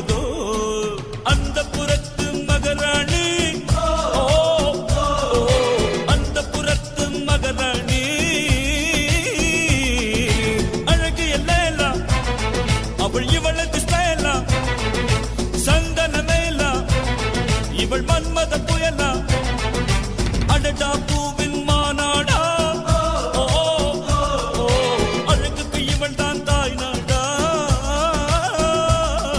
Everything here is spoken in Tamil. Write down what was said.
ஏதோ அந்த புறத்து மகராணி அந்த புறத்து மகராணி அழகு எல்லாம் அவள் இவளது ஸ்டைலா சந்தன மேலா இவள் மண்